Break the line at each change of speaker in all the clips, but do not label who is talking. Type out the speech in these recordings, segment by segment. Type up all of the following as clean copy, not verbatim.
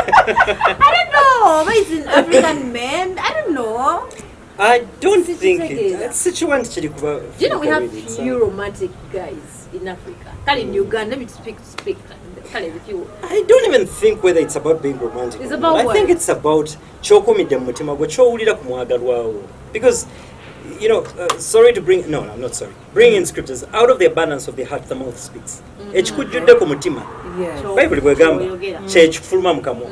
don't know. But it's an African man. I don't know.
I don't think it's such one.
You know, we have few romantic guys in Africa. In Uganda, let me speak.
I don't even think whether it's about being romantic.
It's about
I think it's about because, you know, sorry to bring, no, I'm not sorry. Bring in scriptures. Out of the abundance of the heart, the mouth speaks. Bible bwegamba kyekifuluma mukamwa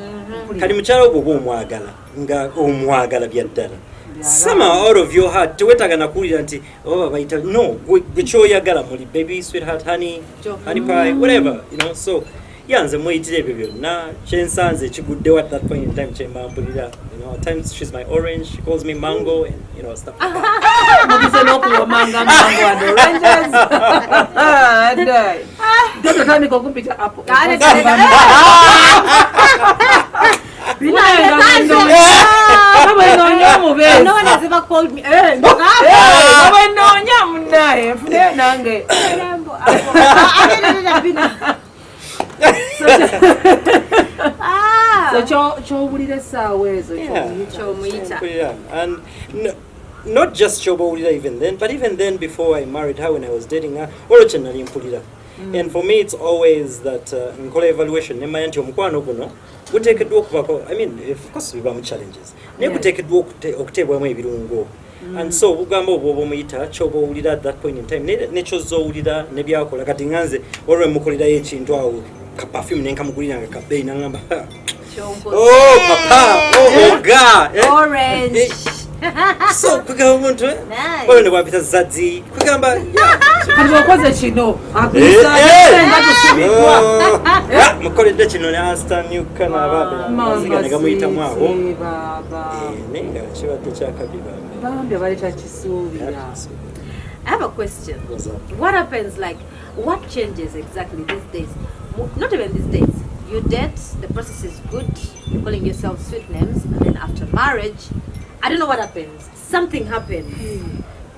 kali mukyala gwo bw'omwagala nga omwagala byaddala somehow out of your heart tewetaaga nakuwulira nti oba bayita no gwe kyoyagala muli baby sweetheart honey pie whatever, you know. So yanze muyitira ebyo byonna kyensanze ekiguddewo at that point in time kyembambulira, you know. At times she's my orange, she calls me mango, and you know, stuff like that.
No one has ever called me.
And not just chobowulira even then, but even then before I married her, when I was dating her, and for me it's always that nkola evaluation nemanya nti omukwano guno guteekeddwa okubako, I mean of course bibamu challenges naye guteekeddwa okuteebwamu ebirungo. And so bugamba obwo obwomuyita kyobowulira at that point in time nekyozowulira nebyakola kati nganze olwe mukolerayo ekintu awo kaperfume nenkamugulira nga kabbeeyi nangamba oh papa oh oga
orange
so kugamba omuntu oyo ne bwapita zadzi kugamba
kati okoze kino
mukoledde kino ne astamyuka n'ababeamaziga ne gamuyitamu awo naye nga kibadde kyakabibambe
baleta kisuubira.
I have a question. What happens, like, what changes exactly these days? Not even these days. You date, the process is good, you're calling yourself sweet names, and then after marriage, I don't know what happens. Something happens.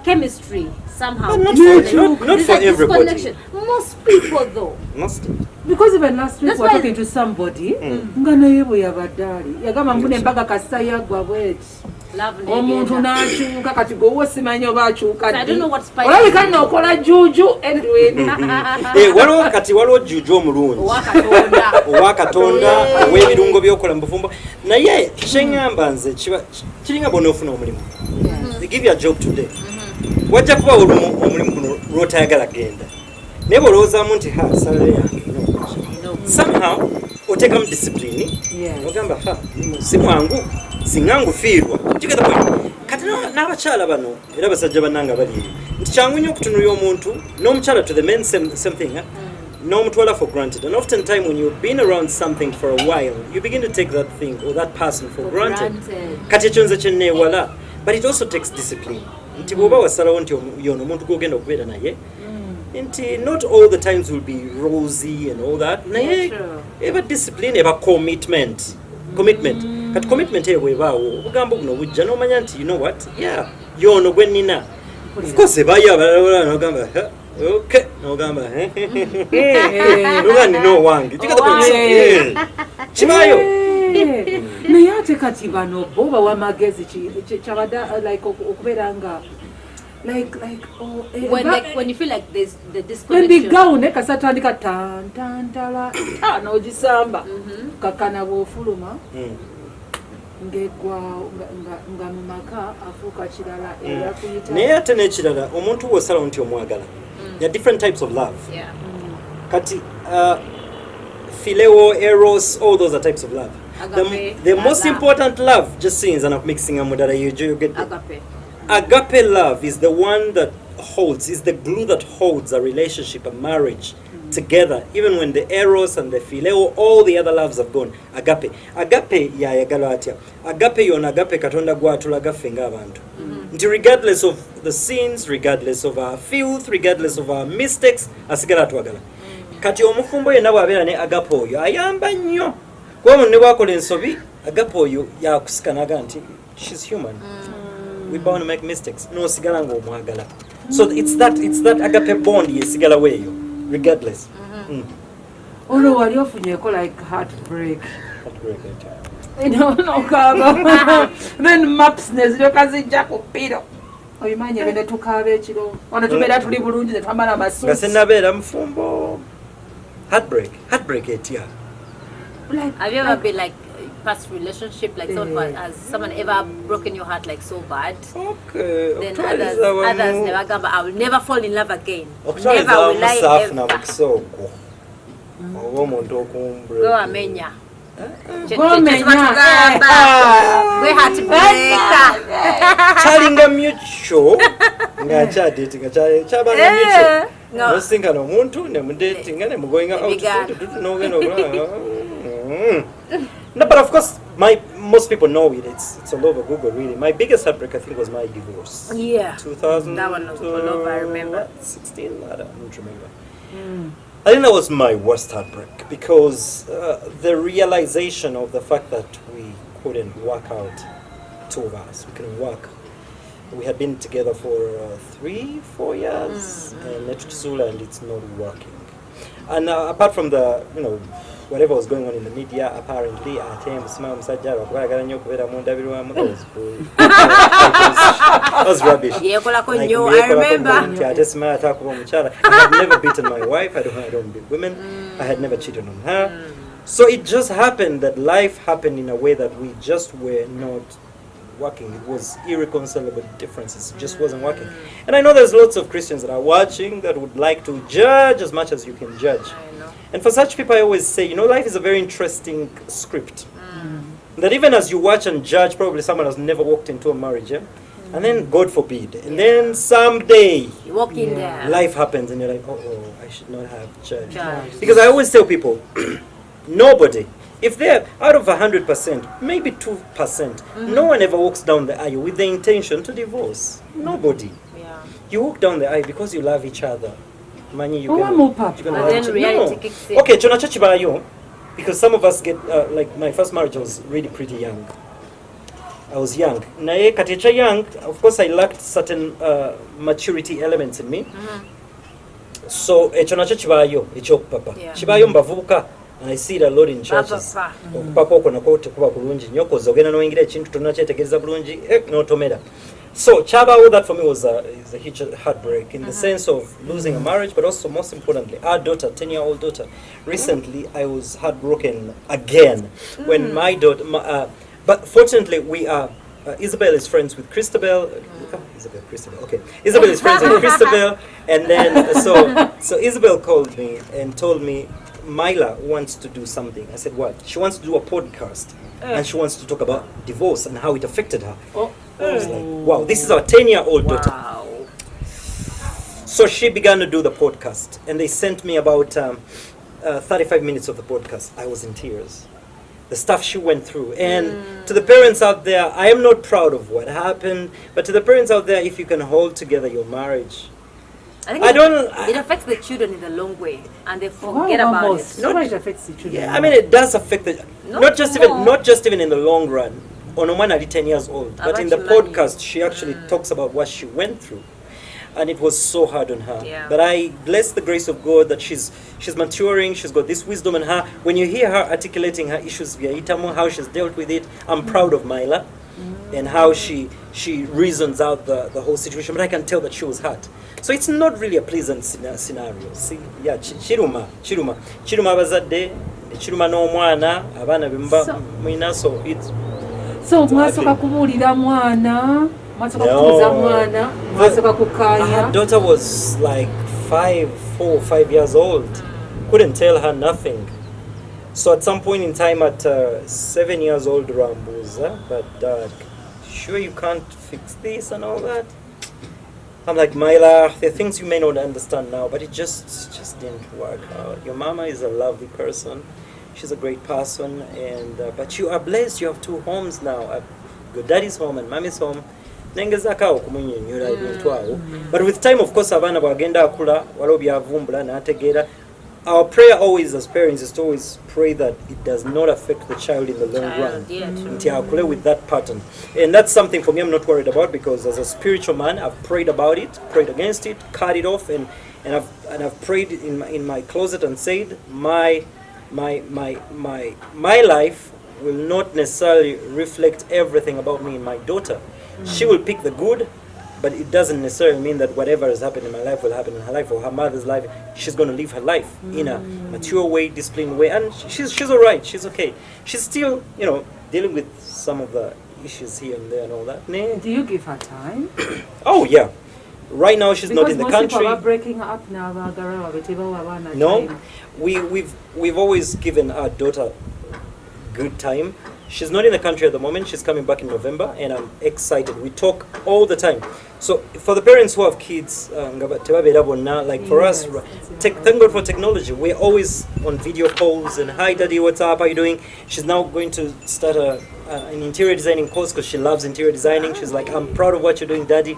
Chemistry, somehow.
But not for everybody.
Most people, though.
Most.
Because even last week we were talking to somebody, ngana yebo yabadali. Yagamba mbune mpaka kasita yagwa bwet. Omuntu n'akyuka kati gwe simanyi oba akyuka ddi.
I don't know what spice.
Olabika n'okola juju Edwin.
Waliwo juju omulungi. Owa Katonda, ow'ebirungo by'okola mu bufumbo. Naye kyeŋŋamba nze kiringa bw'onoofuna omulimu. They give you a job today. Wajja kuba omulimu guno lw'otayagala genda. Naye bw'olowoozaamu nti salary yange somehow oteekamu discipline ogamba si mwangu singa ngufiirwa kati n'abakyala bano era basajja bannanga bali nti kyangu nnyo okutunulya omuntu n'omukyala to the men same thing n'omutwala for granted, and often time when you've been around something for a while you begin to take that thing or that person for granted. Kati ekyo nze kyenneewala, but it also takes discipline nti bw'oba wasalawo nti yono omuntu gw'ogenda okubeera naye nti not all the times will be rosy and all that. Naye eba discipline eba commitment. Kati commitment eyo bwebaawo obugambo buno bujja n'omanya nti you know what, yeah yono gwe nnina. Of course ebayo abalala n'ogamba okay n'ogamba noga nina owange kibayo.
Naye ate kati bano bo bawamagezi kyabadde like okubeera nga
when you feel like there's the disconnection.
When the gown kasatandika tantala n'ogisamba kakana bw'ofuluma ngegwa nga mu maka afuuka kirala era kuyita.
Naye ate n'ekirala omuntu w'osalawo nti omwagala. There are different types of love.
Yeah.
Kati phileo, eros, all those are types of love.
Agape,
the most important love, just seeing and I'm mixing them with that you get. Agape love is the one that holds, is the glue that holds a relationship, a marriage together, even when the eros and the phileo, all the other loves have gone. Agape ya yagala atya. Agape yon agape katonda gwatula gafe ng'abantu. Regardless of the sins, regardless of our filth, regardless of our mistakes, asigala atwagala. Kati omufumbo yenna bw'abeera ne agape oyo ayamba nnyo. Kuba munne bw'akola ensobi, agape oyo yakusika n'agamba nti she's human. We bound to make mistakes. No sigala ng'omwagala. So it's that agape bond yesigala weeyo, regardless.
Olwo wali ofunyeeko like heartbreak.
heartbreak etya?
Nokaaba. Then maps neziryoka zijja ku ppiro. Obimanyi ebyo ne tukaaba ekiro. Wano tubeera tuli bulungi ne twambala amasuuti.
Nga sinnabeera mufumbo. Heartbreak etya?
Have you ever been like past relationship, like someone has someone ever broken your heart like so bad?
Okay.
Then others never go, but I will never fall in love again. Never will I ever. Go amenya. Gwe heartbreaker.
Chalinga mutual nga chadating chabanga mutual. No singa no muntu ne mudating ne going out no, but of course most people know it. It's all over Google really. My biggest heartbreak I think was my divorce.
Yeah.
2000.
That one was all over, I remember.
16, I don't remember. I think that was my worst heartbreak because the realization of the fact that we couldn't work out, two of us, we couldn't work. We had been together for 3-4 years and it's not working. And apart from the, whatever was going on in the media, apparently, that was rubbish.
I remember.
I had never beaten my wife. I don't beat women. I had never cheated on her. So it just happened that life happened in a way that we just were not working. It was irreconcilable differences. It just wasn't working. And I know there's lots of Christians that are watching that would like to judge as much as you can judge. And for such people, I always say, life is a very interesting script. That even as you watch and judge, probably someone has never walked into a marriage, and then God forbid, and then someday
you walk in there,
life happens, and you're like, oh, I should not have judged. Because I always tell people, nobody, if they're out of 100%, maybe 2%, no one ever walks down the aisle with the intention to divorce. Nobody.
Yeah.
You walk down the aisle because you love each other. Money you
then reality kicks in.
Okay, chonachachibayo, because some of us get like my first marriage I was really pretty young. I was young. Nae katicha young, of course I lacked certain maturity elements in me. So chonachachibayo, papa. Chibayo mbavuka. And I see it a lot in churches. Papa okona kote kuba kulungi nnyo koza ogenda n'oyingira ekintu tonakyetegereza bulungi n'otomera. So Chaba, that for me is a huge heartbreak in the sense of losing a marriage, but also most importantly, our daughter, 10-year-old daughter. Recently, I was heartbroken again when my daughter. But fortunately, we are. Isabel is friends with Christabel. Christabel. Okay, Isabel is friends with Christabel, and then so Isabel called me and told me Myla wants to do something. I said, what? She wants to do a podcast, and she wants to talk about divorce and how it affected her. I was like, wow, this is our 10-year-old daughter.
Wow.
So she began to do the podcast, and they sent me about 35 minutes of the podcast. I was in tears. The stuff she went through. And to the parents out there, I am not proud of what happened, but to the parents out there, if you can hold together your marriage,
I think it affects the children in the long way, and they forget about it.
It affects the children.
Yeah, I mean, it does affect the not just even in the long run. Onomana is 10 years old, but in the podcast, she actually talks about what she went through, and it was so hard on her.
Yeah.
But I bless the grace of God that she's maturing. She's got this wisdom in her. When you hear her articulating her issues via Itamo, how she's dealt with it, I'm proud of Myla, and how she reasons out the whole situation. But I can tell that she was hurt. So it's not really a pleasant scenario. See, yeah, chiruma abazadde, chiruma n'omwana, abaana bemba mwina, so it's.
So mwasoka kubuulira mwana, mwasoka kutuuza mwana, mwasoka kukaanya.
Her daughter was like 4 or 5 years old. Couldn't tell her nothing. So at some point in time, at 7 years old, Rambuza, but Dad, sure you can't fix this and all that. I'm like, Myla, there are things you may not understand now, but it just didn't work out. Your mama is a lovely person. She's a great person, and but you are blessed. You have 2 homes now. Your daddy's home and mommy's home. But with time, of course, abana bagenda akula walo byavumbula nategeera. Our prayer always as parents is to always pray that it does not affect the child in the long run. Until I play with that pattern. And that's something for me I'm not worried about, because as a spiritual man, I've prayed about it, prayed against it, cut it off, and I've prayed in my closet and said, my life will not necessarily reflect everything about me and my daughter. She will pick the good, but it doesn't necessarily mean that whatever has happened in my life will happen in her life or her mother's life. She's going to live her life in a mature way, disciplined way, and she's all right. She's okay. She's still, dealing with some of the issues here and there and all that.
Do you give her time?
Oh yeah. Right now she's not in the country.
Because most people are breaking up now.
No, we've always given our daughter good time. She's not in the country at the moment. She's coming back in November, and I'm excited. We talk all the time. So for the parents who have kids, like for us, thank God for technology. We're always on video calls and hi daddy, what's up, how are you doing? She's now going to start an interior designing course because she loves interior designing. She's like, I'm proud of what you're doing, daddy.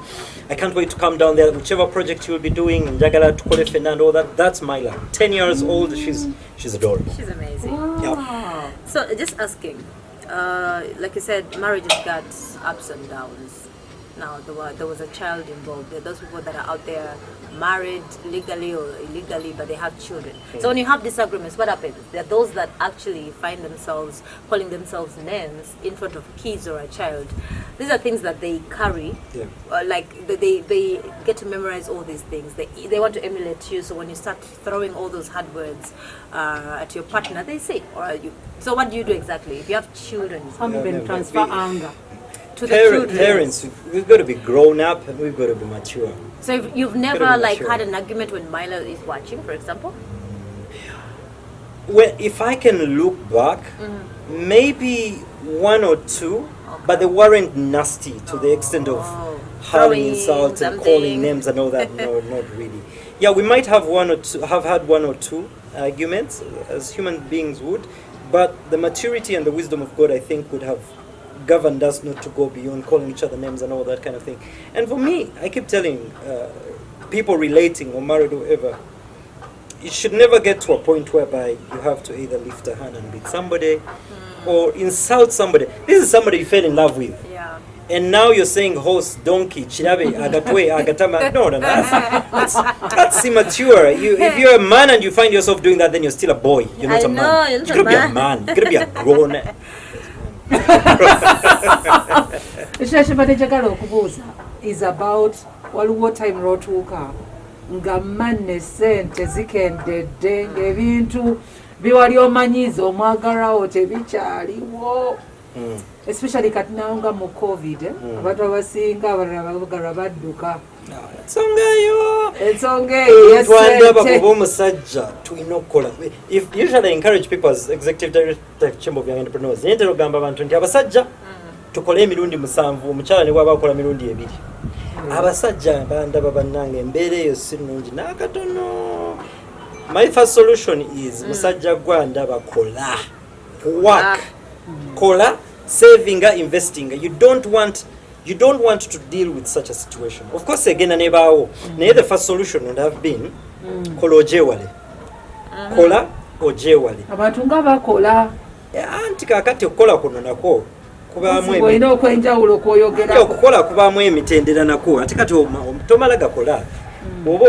I can't wait to come down there. Whichever project you will be doing, and Jagala, Tukole, Fernando, all that. That's Myla. 10 years old. She's adorable.
She's amazing.
Wow.
Yeah.
So just asking, like you said, marriages got ups and downs. Now there was a child involved. There are those people that are out there married legally or illegally, but they have children. So when you have disagreements, what happens? There are those that actually find themselves calling themselves names in front of kids or a child. These are things that they carry.
Yeah.
Like they get to memorize all these things. They want to emulate you. So when you start throwing all those hard words at your partner, they say, or you. So what do you do exactly if you have children?
Some even transfer anger
to the children.
Parents, we've got to be grown up and we've got to be mature.
So if you've never had an argument when Milo is watching, for example?
Well, if I can look back, maybe one or two, but they weren't nasty to the extent of hurling insults and calling names and all that. No, not really. Yeah, we might have had one or two arguments as human beings would, but the maturity and the wisdom of God, I think, would have governed us not to go beyond calling each other names and all that kind of thing. And for me, I keep telling people relating or married or whoever, it should never get to a point whereby you have to either lift a hand and beat somebody or insult somebody. This is somebody you fell in love with.
Yeah.
And now you're saying horse, donkey, chirabe, agatwe, agatama. No, that's immature. If you're a man and you find yourself doing that, then you're still a boy. You're not a man. You've got to be a man. You've got to be a grown
ekirala njagala okubuuza is about waliwo time lwotuuka nga manne sente zikendedde ng'ebintu biwali omanyiza omwagalwawo tebikyaliwo especially kati nawo nga mu covid abantu abasinga abalala bagalwa badduka ensonga eyo
twandaba kuba omusajja tulina okukola. Usually I encourage people as executive director Chamber of Young Entrepreneurs naye ntera ogamba abantu nti abasajja tukole emirundi 7 omukyala ne bwaba akola mirundi 2. Abasajja bandaba bannange embeera eyo si nnungi n'akatono. My first solution is musajja gwandaba kola work kola saving investing. You don't want to deal with such a situation. Of course again nebawo naye the first solution would have been kola ojewale kola ojewale
abantu nga bakola
anti kakati okukola kuno nako
olina okwenjawulo kwoyogera
okukola kubaamu emitendera nako ate kati tomala gakola oba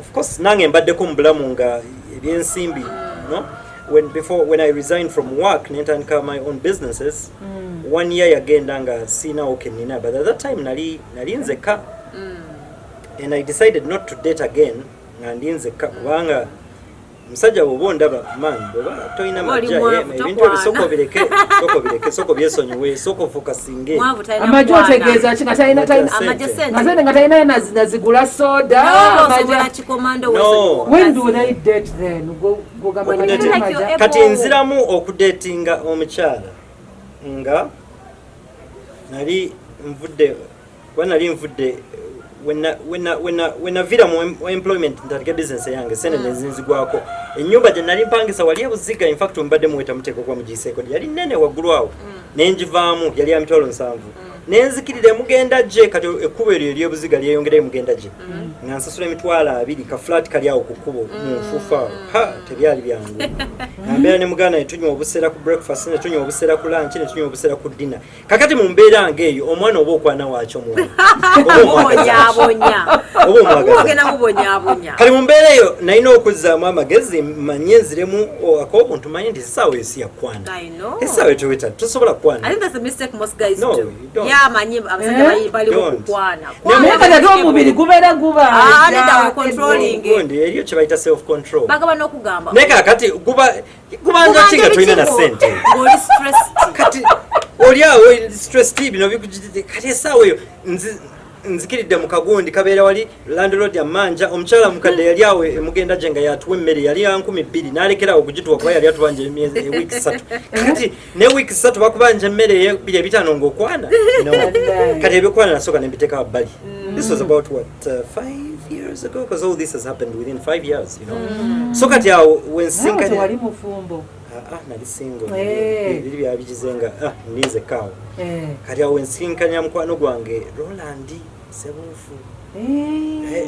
of course nange mbaddeko mu bulamu nga ebyensimbi no when I resigned from work nentandika my own businesses 1 year yagenda nga siinawo kenina, but at that time nali nzekka and I decided not to date again nga ndi nzekka kubanga musajja bwoba ndaba man bwoba toyina majja ebintu ebisoko bireke soko byesonyiwe soko focusinge
amajja otegeeza nga talina nazigula soda when do they date then
kati nziramu okudatinga omukyala nga nali nvudde when navira mu employment ntandika business yange sente nezinzigwako ennyumba gye nali mpangisa wali ebuziga in fact mbadde muweta muteeko kwa mugiseeko yali nene waggulu awo nenjivaamu yali ya mitwalo 7 nenzikirire mugenda je kati ekkubo eryo ery'obuziga lyeyongerayo mugenda je nga nsasula emitwalo 2 ka flat kali awo ku kkubo mu nfuufa tebyali byangu ambeera ne muganda ne tunywa obuseera ku breakfast ne tunywa obuseera ku lunch ne tunywa obuseera ku dinner kakati mu mbeera ng'eyo omwana oba okwana waakyo muwa kali mu mbeera eyo nalina okuzzaamu amagezi manye nziremu ak'obuntu manye nti essaawa eyo si yakwana essaawa etuweta tosobola kwana
omubiri gubeera
gubagundi eriyo kye bayita self control naye kakati gubanja ki nga tolina na ssente kati oli awo stress bino kati essaawa eyo nzikiridde mu kagundi kabeera wali landlord amanja omukyala mukadde yali awo emugenda gye nga yatuwa emmere yali ya 2,000 n'alekerawo okugituwa kuba yali atubanja ewiiki 3 kati ne wiiki 3 bakubanja emmere 2,500 ng'okwana kati ebyokwana nasooka nembiteeka bbali. This was about what 5 years ago because all this has happened within 5 years, you know. So kati awo wensinkanye
wali mufumbo
nali single biri byabigizenga ninze kawo kati awo wensinkanya mukwano gwange Roland Sebufu.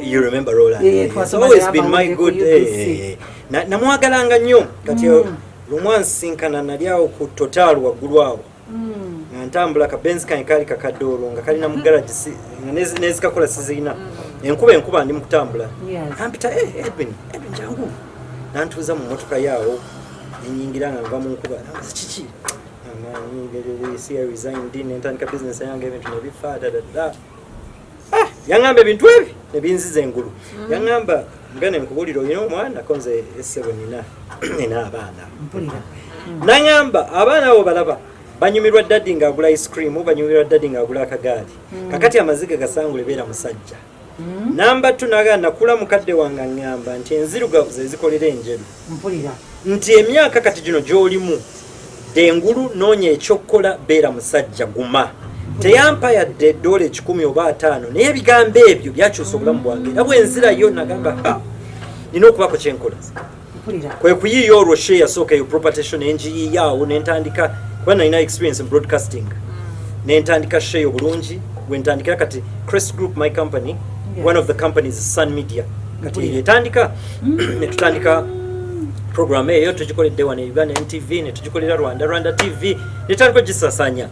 You remember Roland? It's always been my good namwagalanga nnyo kati lumwansinkana nali awo ku Total waggulu awo nga ntambula kabenzi kange kali kakaddoolo nga kalina mu garage nezikakola sizirina enkuba ndi mu kutambula ampita Edwin jangu nantuuza mu motoka yaawo nenyingira nga nva mu nkuba kiki see I resigned nentandika business yange ebintu nebifa yaŋŋamba ebintu ebi nebinziza engulu yaŋŋamba ngane nkubulira olina omwana konze essebo nina abaana naŋŋamba abaana abo balaba banyumirwa daddy ng'agula ice cream banyumirwa daddy ng'agula akagaali kakati amaziga gasangule beera musajja namba 2 naga nakula mukadde wange ngamba nti enzirugavu ze zikolera enjeru nti emyaka kati gino gy'olimu dengulu noonya ekyokkola beera musajja guma teyampa yadde $1 10 oba 5 naye ebigambo ebyo byakyusa obulamu bwange era bwenzirayo nagamba nina okubako kyenkola kwe kuyiiya olwo share yasooka eyo propertation enjiyiiyaawo nentandika kuba nalina experience in broadcasting nentandika share obulungi wentandikira kati Crest Group my company one of the companies Sun Media kati etandika netutandika program eyo tugikoledde wano Uganda NTV netugikolera Rwanda TV netandika gisasanya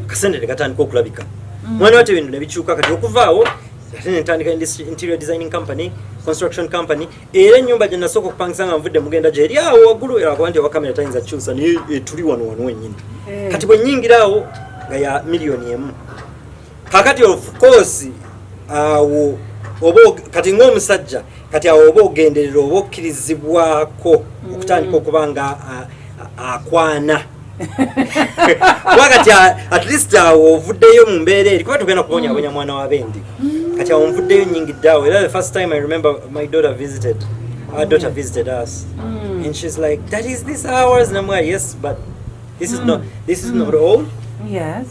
kasendere katandika okulabika mwana wate bintu nebikyuka kati okuvaawo ate netandika interior designing company construction company era ennyumba gye nasooka okupangisa nga nvudde mugenda gye eri awo waggulu era kuba nti owa kamera tayinza kyusa naye etuli wano wennyini kati bwe nnyingira awo nga ya $1,000,000 kakati of course awo oba kati ng'omusajja kati awo oba ogenderera oba okkirizibwako okutandika okuba nga akwana wakati at least awo ovuddeyo mu mbeera eri kuba tugenda kubonyabonya mwana wa bendi kati awo nvuddeyo nnyingidde awo era the first time I remember my daughter visited us and she's like, that is this hours and I'm like, yes, but this is not all.
Yes.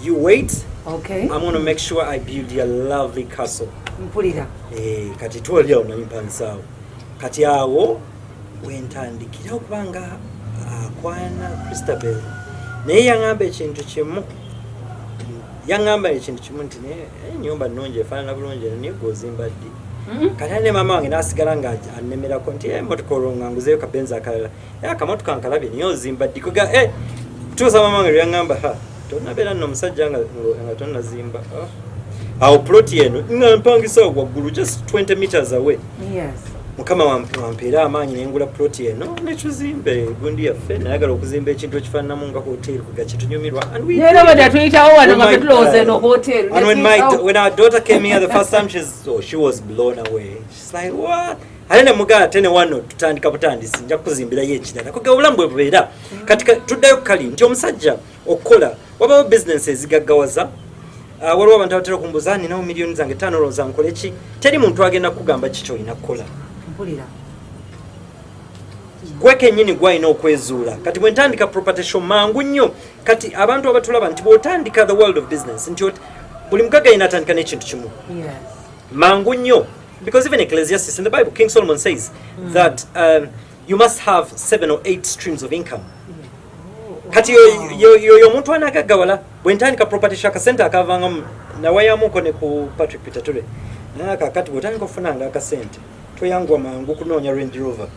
You wait.
Okay.
I'm going to make sure I build a lovely castle.
Mpulira.
Kati twolya onanyimpangisaawo kati awo wentandikira okubanga akwana Christabel naye yaŋŋamba ekintu kimu nti ennyumba nnungi efaanana bulungi naye gw'ozimba ddi kati ne maama wange n'asigala nga annemerako nti emmotoka olwo nga nguzeeyo kabenzi akalala akamotoka nkalabye niye ozimba ddi tuusa maama wange lyaŋŋamba tonabeera nno omusajja nga tonnazimba awo ploti eno nga mpangisa waggulu just 20 meters away.
Yes.
Mukama wampeera amaanyi nengula ploti eno nekizimbe gundi yaffe nayagala okuzimba ekintu ekifaananamu nga hoteri kuga kitunyumirwa and when our daughter came here the first time she was blown away. She's like, what? Alene mugala tene wano tutandika butandisi nja kuzimbirayo ekirala kuga obulamu bwe bubeera kati tuddayo kali nti omusajja okukola wabawo business ezigaggawaza waliwo abantu abatera okumbuuza ninawo miliyoni zange 5 olowooza nkole ki teri muntu agenda kugamba kiki olina kukola gwe kennyini gwalina okwezuula kati bwe ntandika property mangu nnyo kati abantu abatulaba nti bw'otandika the world of business nti buli mugaga yina atandika n'ekintu kimu mangu nnyo because even Ecclesiastes in the Bible King Solomon says that you must have 7 or 8 streams of income. kati yo omuntu anagagawala bwentandika property shaka center akavanga nawayamuko ne ku Patrick Pitature kakati bwotandika okufunanga akasente toyangwa mangu kunoonya Range Rover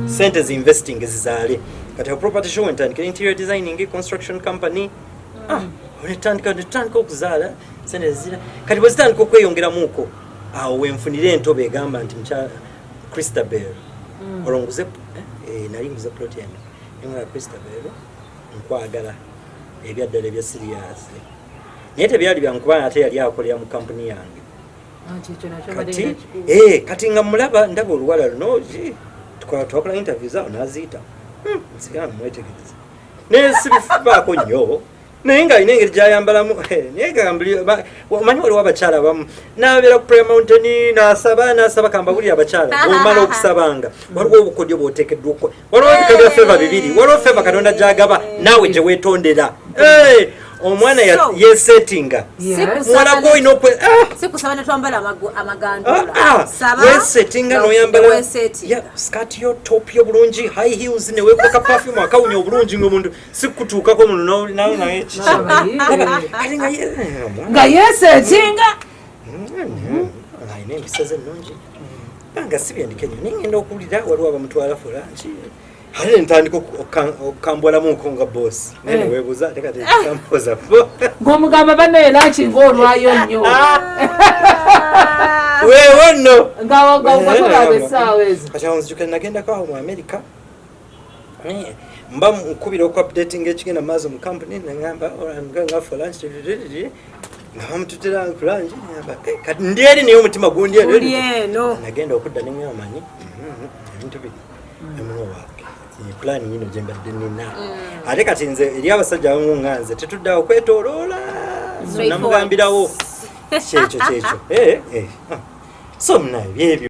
sente zinvesting zizaale kati property show entandika interior designing construction company onetandika okuzaala sente zira kati bwezitandika okweyongeramuko awo wenfunire entobe egamba nti mcha Christabel olonguze nali nguze plot yange nga Christabel nkwagala ebyaddala ebya serious naye tebyali byankuba ate yali akolera mu company yange kati nga mulaba ndaba oluwala luno twakola interviews awo naziita nsigala mwetegereza naye sibifaako nnyo naye nga alina engeri gyayambalamu omanyi waliwo abakyala abamu nabeera ku Prayer Mountain nasaba kambabulira abakyala omala okusabanga waliwo obukodyo bwoteekeddwa waliwo ebika bya feva bibiri waliwo feva Katonda gyagaba naawe gye weetondera omwana yesettinga muwala gwe olina
sikusaba ne twambala amagandula
wesettinga noyambala skirt yo top yo bulungi high heels ne wekweka perfume akawunya obulungi ng'omuntu sikutuukako omuntu nawe naye
nga yesettinga
alina empisaze ennungi nga sibyandika nnyo naye ngenda okuwulira waliwo abamutwala fulanki ate ntandika okukambwalamuko nga boss nene weebuuza ate kati kampoza
ng'omugamba bannaye lanki ng'olwayo nnyo
weewo nno
ngagatolaba essaawa ezo
kati awo nzijukira nagendako awo mu America mba nkubira okuupdating ekigenda maaso mu company nagamba nga for lunch nga bamututera kulangi kati ndi eri naye omutima gundi eno nagenda okudda neŋŋamanyi ebintu biri emunowaake plan yino gye mbadde nina ate kati nze eri abasajja abamu nga nze tetuddawo kwetooloola namugambirawo kyekyo so munaye byebyo